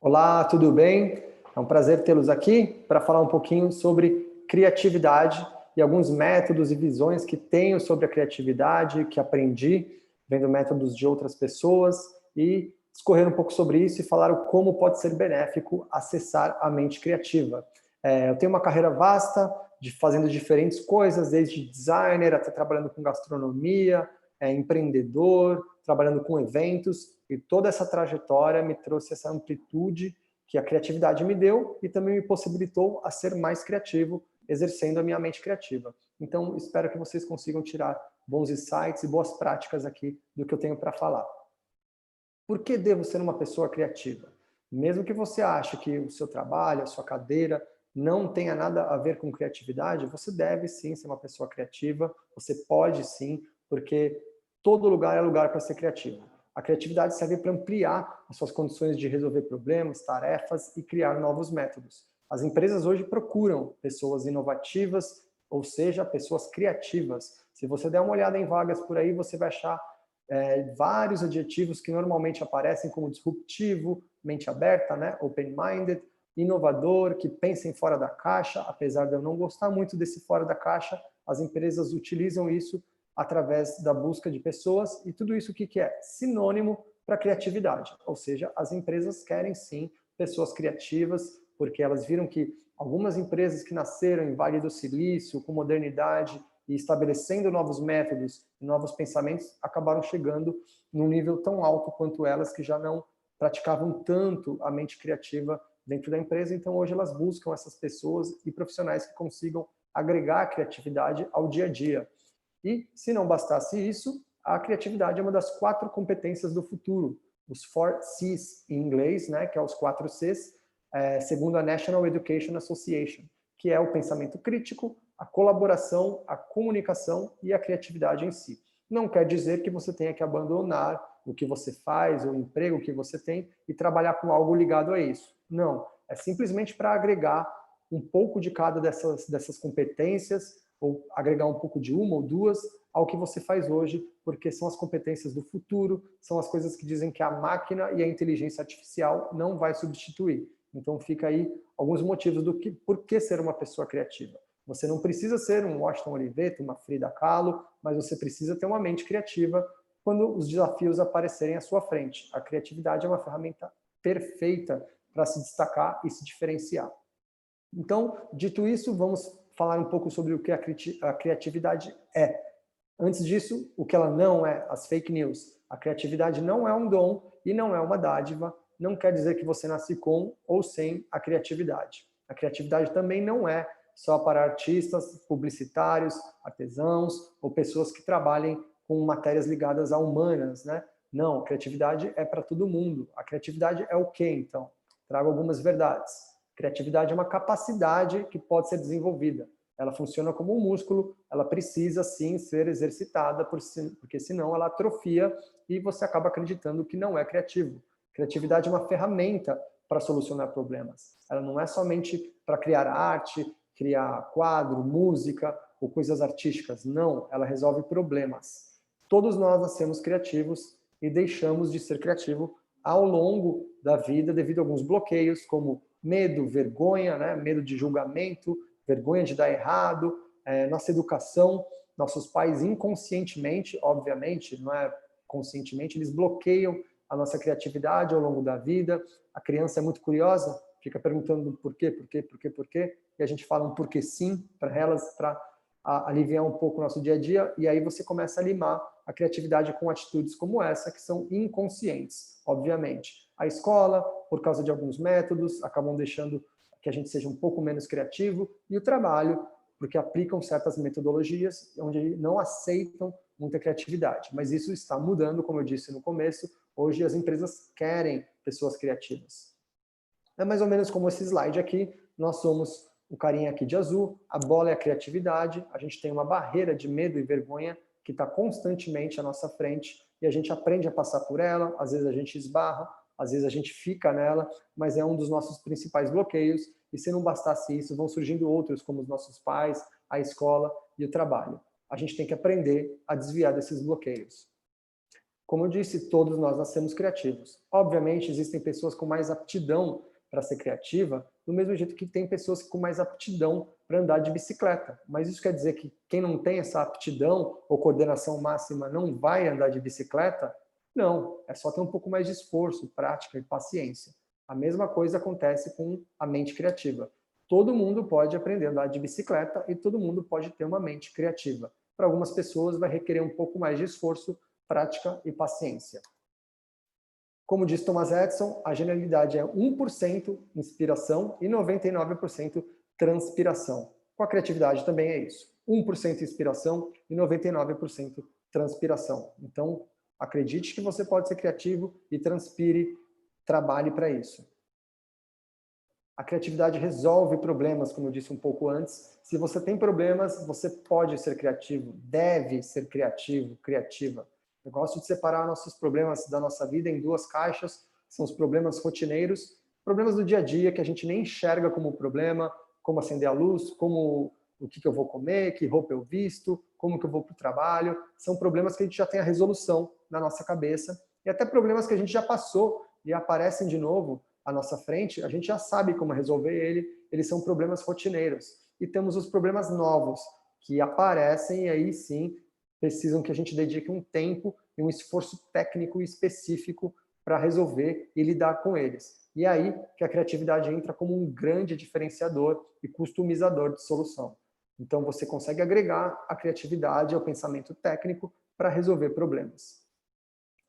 Olá, tudo bem? É um prazer tê-los aqui para falar um pouquinho sobre criatividade e alguns métodos e visões que tenho sobre a criatividade, que aprendi vendo métodos de outras pessoas e discorrer um pouco sobre isso e falar o como pode ser benéfico acessar a mente criativa. Eu tenho uma carreira vasta, fazendo diferentes coisas, desde designer até trabalhando com gastronomia, empreendedor, trabalhando com eventos, e toda essa trajetória me trouxe essa amplitude que a criatividade me deu e também me possibilitou a ser mais criativo, exercendo a minha mente criativa. Então, espero que vocês consigam tirar bons insights e boas práticas aqui do que eu tenho para falar. Por que devo ser uma pessoa criativa? Mesmo que você ache que o seu trabalho, a sua cadeira, não tenha nada a ver com criatividade, você deve sim ser uma pessoa criativa, você pode sim, porque todo lugar é lugar para ser criativo. A criatividade serve para ampliar as suas condições de resolver problemas, tarefas e criar novos métodos. As empresas hoje procuram pessoas inovativas, ou seja, pessoas criativas. Se você der uma olhada em vagas por aí, você vai achar vários adjetivos que normalmente aparecem como disruptivo, mente aberta, né? Open-minded, inovador, que pensem fora da caixa. Apesar de eu não gostar muito desse fora da caixa, as empresas utilizam isso através da busca de pessoas, e tudo isso o que é? Sinônimo para criatividade, ou seja, as empresas querem sim pessoas criativas, porque elas viram que algumas empresas que nasceram em Vale do Silício, com modernidade, e estabelecendo novos métodos, novos pensamentos, acabaram chegando num nível tão alto quanto elas, que já não praticavam tanto a mente criativa dentro da empresa. Então, hoje elas buscam essas pessoas e profissionais que consigam agregar a criatividade ao dia a dia. E, se não bastasse isso, a criatividade é uma das 4 competências do futuro, os 4 Cs em inglês, né, que é os 4 Cs, segundo a National Education Association, que é o pensamento crítico, a colaboração, a comunicação e a criatividade em si. Não quer dizer que você tenha que abandonar o que você faz, o emprego que você tem e trabalhar com algo ligado a isso. Não, é simplesmente para agregar um pouco de cada dessas competências, ou agregar um pouco de uma ou duas ao que você faz hoje, porque são as competências do futuro, são as coisas que dizem que a máquina e a inteligência artificial não vai substituir. Então fica aí alguns motivos por que ser uma pessoa criativa. Você não precisa ser um Washington Oliveto, uma Frida Kahlo, mas você precisa ter uma mente criativa quando os desafios aparecerem à sua frente. A criatividade é uma ferramenta perfeita para se destacar e se diferenciar. Então, dito isso, vamos falar um pouco sobre o que a criatividade é. Antes disso, o que ela não é, as fake news. A criatividade não é um dom e não é uma dádiva, não quer dizer que você nasce com ou sem a criatividade. A criatividade também não é só para artistas, publicitários, artesãos ou pessoas que trabalhem com matérias ligadas a humanas, né? Não, a criatividade é para todo mundo. A criatividade é o quê, então? Trago algumas verdades. Criatividade é uma capacidade que pode ser desenvolvida. Ela funciona como um músculo, ela precisa sim ser exercitada, porque senão ela atrofia e você acaba acreditando que não é criativo. Criatividade é uma ferramenta para solucionar problemas. Ela não é somente para criar arte, criar quadro, música ou coisas artísticas. Não, ela resolve problemas. Todos nós nascemos criativos e deixamos de ser criativo ao longo da vida devido a alguns bloqueios, como medo, vergonha, né? Medo de julgamento, vergonha de dar errado, nossa educação, nossos pais inconscientemente, obviamente, não é conscientemente, eles bloqueiam a nossa criatividade ao longo da vida. A criança é muito curiosa, fica perguntando por quê, e a gente fala um porquê sim para elas, para aliviar um pouco o nosso dia a dia, e aí você começa a limar a criatividade com atitudes como essa, que são inconscientes, obviamente. A escola, por causa de alguns métodos, acabam deixando que a gente seja um pouco menos criativo, e o trabalho, porque aplicam certas metodologias onde não aceitam muita criatividade. Mas isso está mudando, como eu disse no começo, hoje as empresas querem pessoas criativas. É mais ou menos como esse slide aqui, nós somos o carinha aqui de azul, a bola é a criatividade, a gente tem uma barreira de medo e vergonha que está constantemente à nossa frente, e a gente aprende a passar por ela, às vezes a gente esbarra, às vezes a gente fica nela, mas é um dos nossos principais bloqueios, e se não bastasse isso, vão surgindo outros, como os nossos pais, a escola e o trabalho. A gente tem que aprender a desviar desses bloqueios. Como eu disse, todos nós nascemos criativos. Obviamente, existem pessoas com mais aptidão para ser criativa, do mesmo jeito que tem pessoas com mais aptidão para andar de bicicleta. Mas isso quer dizer que quem não tem essa aptidão ou coordenação máxima não vai andar de bicicleta? Não, é só ter um pouco mais de esforço, prática e paciência. A mesma coisa acontece com a mente criativa. Todo mundo pode aprender a andar de bicicleta e todo mundo pode ter uma mente criativa. Para algumas pessoas vai requerer um pouco mais de esforço, prática e paciência. Como diz Thomas Edison, a genialidade é 1% inspiração e 99% transpiração. Com a criatividade também é isso. 1% inspiração e 99% transpiração. Então, acredite que você pode ser criativo e transpire, trabalhe para isso. A criatividade resolve problemas, como eu disse um pouco antes. Se você tem problemas, você pode ser criativo, deve ser criativo, criativa. Eu gosto de separar nossos problemas da nossa vida em duas caixas, que são os problemas rotineiros, problemas do dia a dia que a gente nem enxerga como problema, como acender a luz, como o que eu vou comer, que roupa eu visto, como que eu vou para o trabalho. São problemas que a gente já tem a resolução na nossa cabeça e até problemas que a gente já passou e aparecem de novo à nossa frente, a gente já sabe como resolver eles são problemas rotineiros. E temos os problemas novos, que aparecem e aí sim precisam que a gente dedique um tempo e um esforço técnico específico para resolver e lidar com eles. E aí que a criatividade entra como um grande diferenciador e customizador de solução. Então você consegue agregar a criatividade ao pensamento técnico para resolver problemas.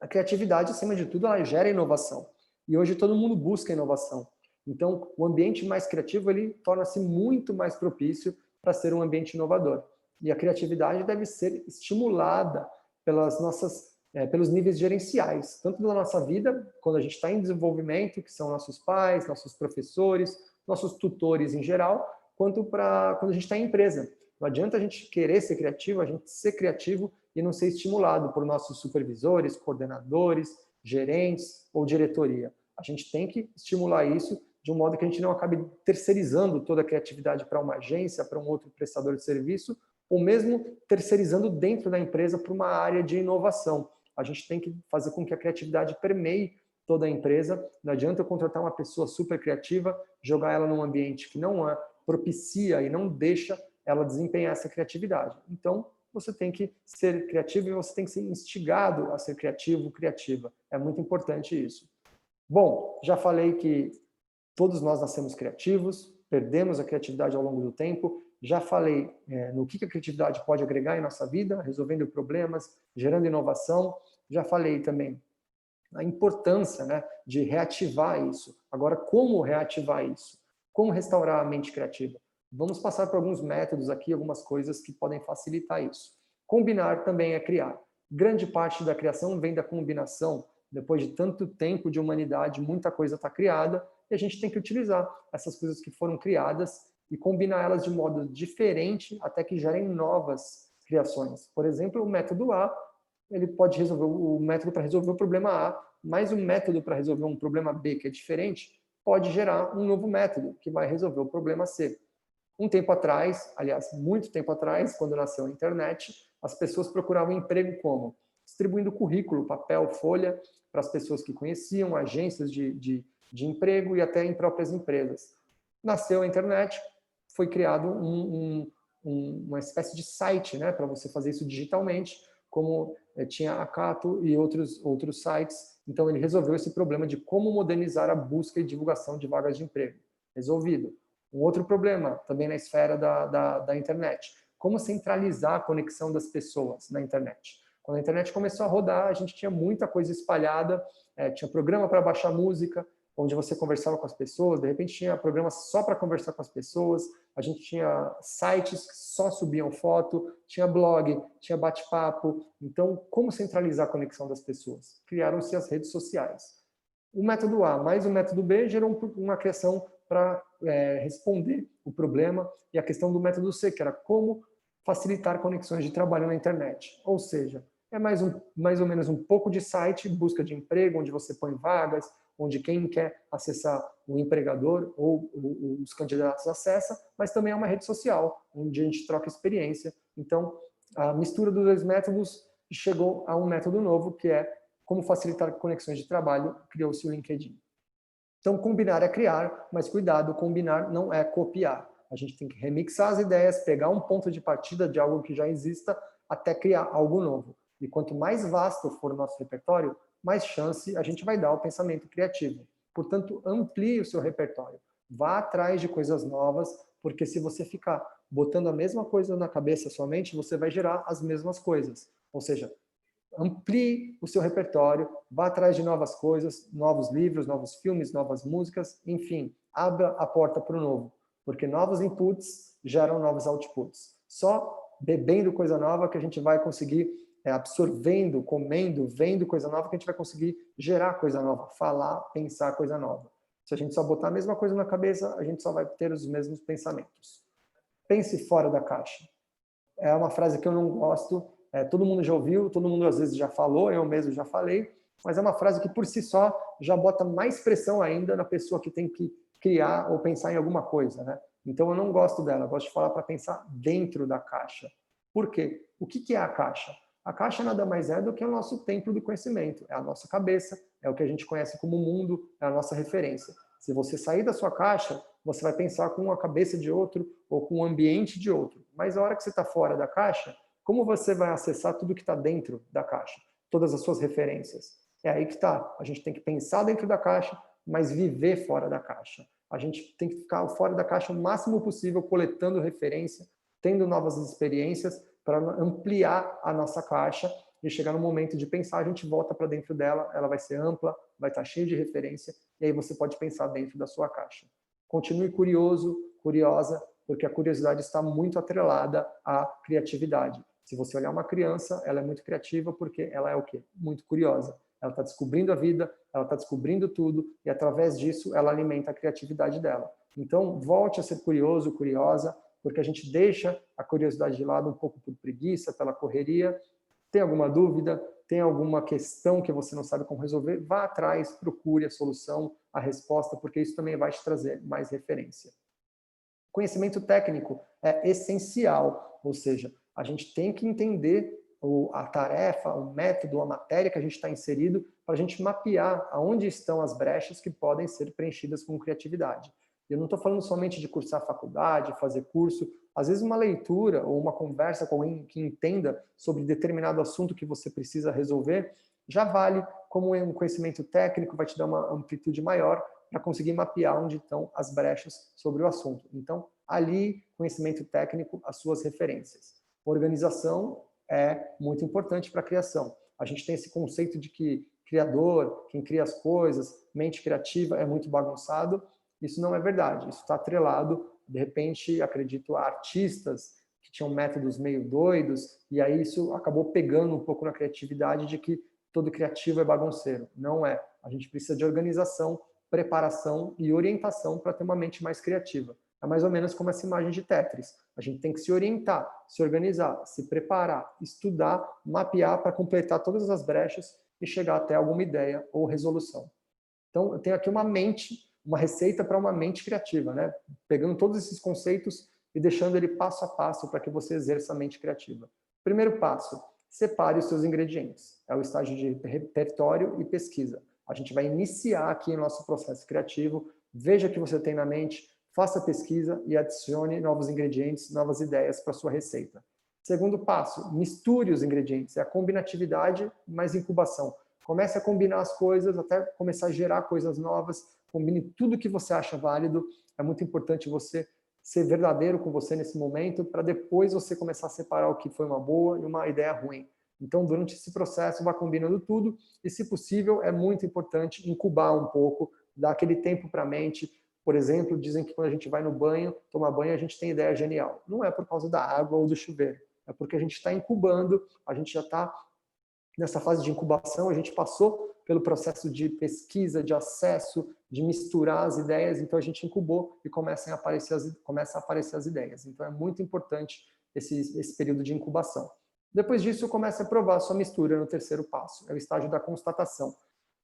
A criatividade, acima de tudo, ela gera inovação. E hoje todo mundo busca inovação. Então, o ambiente mais criativo, ele torna-se muito mais propício para ser um ambiente inovador. E a criatividade deve ser estimulada pelos níveis gerenciais, tanto da nossa vida, quando a gente está em desenvolvimento, que são nossos pais, nossos professores, nossos tutores em geral, quanto para quando a gente está em empresa. Não adianta a gente querer ser criativo, a gente ser criativo e não ser estimulado por nossos supervisores, coordenadores, gerentes ou diretoria. A gente tem que estimular isso de um modo que a gente não acabe terceirizando toda a criatividade para uma agência, para um outro prestador de serviço, ou mesmo terceirizando dentro da empresa para uma área de inovação. A gente tem que fazer com que a criatividade permeie toda a empresa. Não adianta eu contratar uma pessoa super criativa, jogar ela num ambiente que não propicia e não deixa ela desempenhar essa criatividade. Então, você tem que ser criativo e você tem que ser instigado a ser criativo, criativa. É muito importante isso. Bom, já falei que todos nós nascemos criativos, perdemos a criatividade ao longo do tempo. Já falei no que a criatividade pode agregar em nossa vida, resolvendo problemas, gerando inovação. Já falei também a importância, né, de reativar isso. Agora, como reativar isso? Como restaurar a mente criativa? Vamos passar por alguns métodos aqui, algumas coisas que podem facilitar isso. Combinar também é criar. Grande parte da criação vem da combinação. Depois de tanto tempo de humanidade, muita coisa está criada e a gente tem que utilizar essas coisas que foram criadas e combinar elas de modo diferente até que gerem novas criações. Por exemplo, o método A, ele pode resolver o método para resolver o problema A, mais um método para resolver um problema B que é diferente, pode gerar um novo método que vai resolver o problema C. Um tempo atrás, aliás, muito tempo atrás, quando nasceu a internet, as pessoas procuravam emprego como? Distribuindo currículo, papel, folha, para as pessoas que conheciam, agências de emprego e até em próprias empresas. Nasceu a internet, foi criado uma espécie de site, né, para você fazer isso digitalmente, como tinha a Cato e outros sites. Então, ele resolveu esse problema de como modernizar a busca e divulgação de vagas de emprego. Resolvido. Um outro problema, também na esfera da internet. Como centralizar a conexão das pessoas na internet? Quando a internet começou a rodar, a gente tinha muita coisa espalhada, tinha programa para baixar música, onde você conversava com as pessoas, de repente tinha programa só para conversar com as pessoas, a gente tinha sites que só subiam foto, tinha blog, tinha bate-papo. Então, como centralizar a conexão das pessoas? Criaram-se as redes sociais. O método A mais o método B gerou uma criação para responder o problema e a questão do método C, que era como facilitar conexões de trabalho na internet. Ou seja, é mais ou menos um pouco de site, busca de emprego, onde você põe vagas, onde quem quer acessar o empregador ou os candidatos acessa, mas também é uma rede social, onde a gente troca experiência. Então, a mistura dos dois métodos chegou a um método novo, que é como facilitar conexões de trabalho, criou-se o LinkedIn. Então, combinar é criar, mas cuidado, combinar não é copiar. A gente tem que remixar as ideias, pegar um ponto de partida de algo que já exista, até criar algo novo. E quanto mais vasto for o nosso repertório, mais chance a gente vai dar ao pensamento criativo. Portanto, amplie o seu repertório. Vá atrás de coisas novas, porque se você ficar botando a mesma coisa na cabeça somente, você vai gerar as mesmas coisas. Ou seja, amplie o seu repertório, vá atrás de novas coisas, novos livros, novos filmes, novas músicas, enfim, abra a porta para o novo, porque novos inputs geram novos outputs. Só bebendo coisa nova que a gente vai conseguir, absorvendo, comendo, vendo coisa nova, que a gente vai conseguir gerar coisa nova, falar, pensar coisa nova. Se a gente só botar a mesma coisa na cabeça, a gente só vai ter os mesmos pensamentos. Pense fora da caixa. É uma frase que eu não gosto, todo mundo já ouviu, todo mundo às vezes já falou, eu mesmo já falei, mas é uma frase que por si só já bota mais pressão ainda na pessoa que tem que criar ou pensar em alguma coisa, né? Então eu não gosto dela, eu gosto de falar para pensar dentro da caixa. Por quê? O que é a caixa? A caixa nada mais é do que o nosso templo do conhecimento, é a nossa cabeça, é o que a gente conhece como mundo, é a nossa referência. Se você sair da sua caixa, você vai pensar com a cabeça de outro ou com o ambiente de outro. Mas a hora que você está fora da caixa, como você vai acessar tudo que está dentro da caixa? Todas as suas referências. É aí que está. A gente tem que pensar dentro da caixa, mas viver fora da caixa. A gente tem que ficar fora da caixa o máximo possível, coletando referência, tendo novas experiências para ampliar a nossa caixa e chegar no momento de pensar, a gente volta para dentro dela, ela vai ser ampla, vai estar cheia de referência, e aí você pode pensar dentro da sua caixa. Continue curioso, curiosa, porque a curiosidade está muito atrelada à criatividade. Se você olhar uma criança, ela é muito criativa porque ela é o quê? Muito curiosa. Ela está descobrindo a vida, ela está descobrindo tudo, e através disso ela alimenta a criatividade dela. Então, volte a ser curioso, curiosa, porque a gente deixa a curiosidade de lado um pouco por preguiça, pela correria. Tem alguma dúvida? Tem alguma questão que você não sabe como resolver? Vá atrás, procure a solução, a resposta, porque isso também vai te trazer mais referência. Conhecimento técnico é essencial, ou seja, a gente tem que entender a tarefa, o método, a matéria que a gente está inserido para a gente mapear aonde estão as brechas que podem ser preenchidas com criatividade. Eu não estou falando somente de cursar faculdade, fazer curso, às vezes uma leitura ou uma conversa com alguém que entenda sobre determinado assunto que você precisa resolver, já vale como um conhecimento técnico, vai te dar uma amplitude maior para conseguir mapear onde estão as brechas sobre o assunto. Então, ali, conhecimento técnico, as suas referências. Organização é muito importante para a criação. A gente tem esse conceito de que criador, quem cria as coisas, mente criativa é muito bagunçado. Isso não é verdade, isso está atrelado, de repente, acredito, a artistas que tinham métodos meio doidos, e aí isso acabou pegando um pouco na criatividade de que todo criativo é bagunceiro. Não é. A gente precisa de organização, preparação e orientação para ter uma mente mais criativa. É mais ou menos como essa imagem de Tetris. A gente tem que se orientar, se organizar, se preparar, estudar, mapear para completar todas as brechas e chegar até alguma ideia ou resolução. Então, eu tenho aqui uma receita para uma mente criativa, né? Pegando todos esses conceitos e deixando ele passo a passo para que você exerça a mente criativa. Primeiro passo, separe os seus ingredientes. É o estágio de repertório e pesquisa. A gente vai iniciar aqui o nosso processo criativo, veja o que você tem na mente, faça pesquisa e adicione novos ingredientes, novas ideias para a sua receita. Segundo passo, misture os ingredientes. É a combinatividade mais incubação. Comece a combinar as coisas até começar a gerar coisas novas. Combine tudo que você acha válido. É muito importante você ser verdadeiro com você nesse momento para depois você começar a separar o que foi uma boa e uma ideia ruim. Então, durante esse processo, vá combinando tudo e, se possível, é muito importante incubar um pouco, dar aquele tempo para a mente. Por exemplo, dizem que quando a gente vai no banho, tomar banho, a gente tem ideia genial. Não é por causa da água ou do chuveiro, é porque a gente está incubando, a gente já está nessa fase de incubação, a gente passou pelo processo de pesquisa, de acesso, de misturar as ideias, então a gente incubou e começam a aparecer as ideias. Então é muito importante esse período de incubação. Depois disso, comece a provar a sua mistura no terceiro passo, é o estágio da constatação.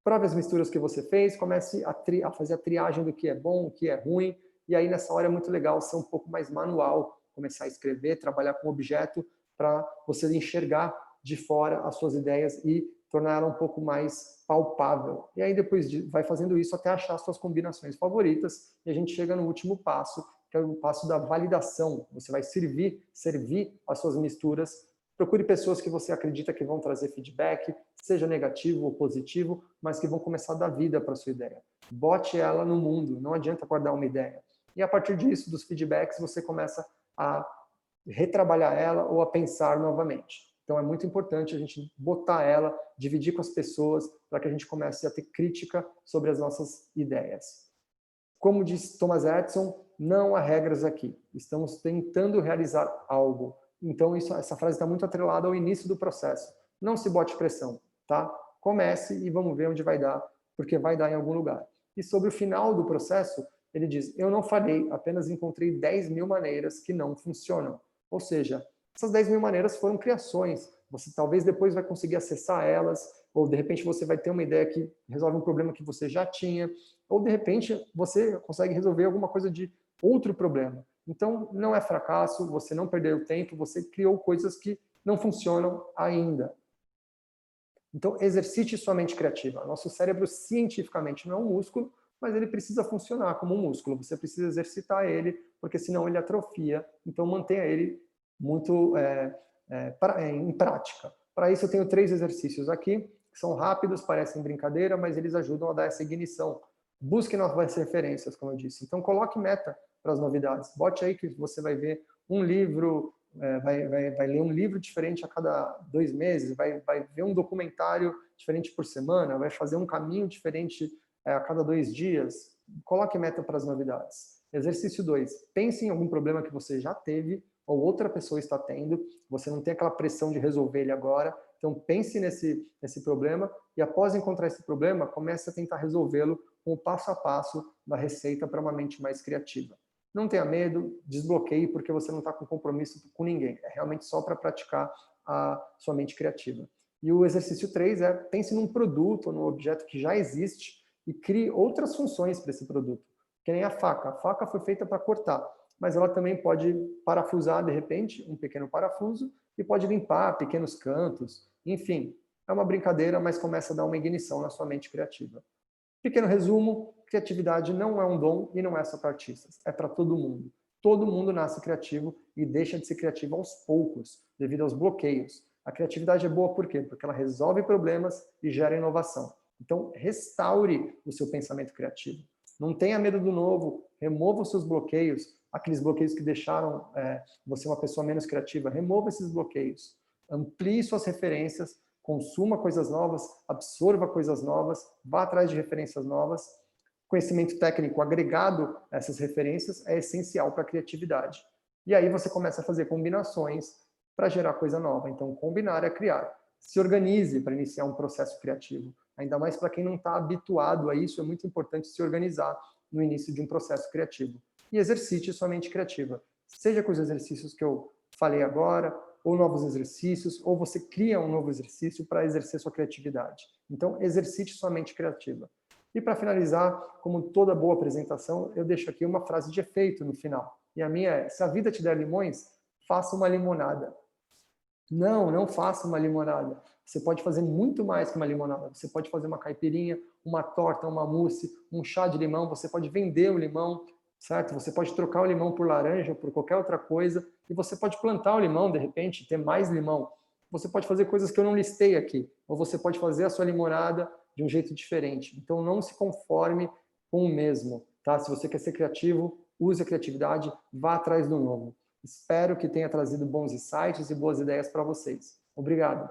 Prove as misturas que você fez, comece a fazer a triagem do que é bom, o que é ruim, e aí nessa hora é muito legal ser um pouco mais manual, começar a escrever, trabalhar com objeto, para você enxergar de fora as suas ideias e tornar ela um pouco mais palpável. E aí depois vai fazendo isso até achar suas combinações favoritas, e a gente chega no último passo, que é o passo da validação. Você vai servir as suas misturas. Procure pessoas que você acredita que vão trazer feedback, seja negativo ou positivo, mas que vão começar a dar vida para a sua ideia. Bote ela no mundo, não adianta guardar uma ideia. E a partir disso, dos feedbacks, você começa a retrabalhar ela ou a pensar novamente. Então é muito importante a gente botar ela, dividir com as pessoas, para que a gente comece a ter crítica sobre as nossas ideias. Como diz Thomas Edison, não há regras aqui. Estamos tentando realizar algo. Então essa frase está muito atrelada ao início do processo. Não se bote pressão, tá? Comece e vamos ver onde vai dar, porque vai dar em algum lugar. E sobre o final do processo, ele diz, eu não falhei, apenas encontrei 10.000 maneiras que não funcionam. Ou seja, essas 10.000 maneiras foram criações. Você talvez depois vai conseguir acessar elas, ou de repente você vai ter uma ideia que resolve um problema que você já tinha, ou de repente você consegue resolver alguma coisa de outro problema. Então, não é fracasso, você não perdeu tempo, você criou coisas que não funcionam ainda. Então, exercite sua mente criativa. Nosso cérebro, cientificamente, não é um músculo, mas ele precisa funcionar como um músculo. Você precisa exercitar ele, porque senão ele atrofia. Então, mantenha ele muito em prática. Para isso, eu tenho 3 exercícios aqui, que são rápidos, parecem brincadeira, mas eles ajudam a dar essa ignição. Busque novas referências, como eu disse. Então, coloque meta para as novidades. Bote aí que você vai ver um livro, vai ler um livro diferente a cada 2 meses, vai ver um documentário diferente por semana, vai fazer um caminho diferente a cada 2 dias. Coloque meta para as novidades. Exercício 2. Pense em algum problema que você já teve ou outra pessoa está tendo. Você não tem aquela pressão de resolver ele agora. Então, pense nesse problema e, após encontrar esse problema, comece a tentar resolvê-lo com o passo a passo da receita para uma mente mais criativa. Não tenha medo, desbloqueie, porque você não está com compromisso com ninguém. É realmente só para praticar a sua mente criativa. E o exercício 3 é pense num produto ou num objeto que já existe e crie outras funções para esse produto. Que nem a faca. A faca foi feita para cortar, mas ela também pode parafusar, de repente, um pequeno parafuso e pode limpar pequenos cantos. Enfim, é uma brincadeira, mas começa a dar uma ignição na sua mente criativa. Pequeno resumo, criatividade não é um dom e não é só para artistas, é para todo mundo. Todo mundo nasce criativo e deixa de ser criativo aos poucos, devido aos bloqueios. A criatividade é boa por quê? Porque ela resolve problemas e gera inovação. Então, restaure o seu pensamento criativo. Não tenha medo do novo, remova os seus bloqueios, aqueles bloqueios que deixaram você uma pessoa menos criativa, remova esses bloqueios. Amplie suas referências, consuma coisas novas, absorva coisas novas, vá atrás de referências novas. Conhecimento técnico agregado a essas referências é essencial para a criatividade. E aí você começa a fazer combinações para gerar coisa nova. Então, combinar é criar. Se organize para iniciar um processo criativo. Ainda mais para quem não está habituado a isso, é muito importante se organizar no início de um processo criativo. E exercite sua mente criativa. Seja com os exercícios que eu falei agora, ou novos exercícios, ou você cria um novo exercício para exercer sua criatividade. Então, exercite sua mente criativa. E para finalizar, como toda boa apresentação, eu deixo aqui uma frase de efeito no final. E a minha é, se a vida te der limões, faça uma limonada. Não faça uma limonada. Você pode fazer muito mais que uma limonada. Você pode fazer uma caipirinha, uma torta, uma mousse, um chá de limão, você pode vender o limão, certo? Você pode trocar o limão por laranja, por qualquer outra coisa, e você pode plantar o limão, de repente, ter mais limão. Você pode fazer coisas que eu não listei aqui, ou você pode fazer a sua limonada de um jeito diferente. Então, não se conforme com o mesmo, tá? Se você quer ser criativo, use a criatividade, vá atrás do novo. Espero que tenha trazido bons insights e boas ideias para vocês. Obrigado.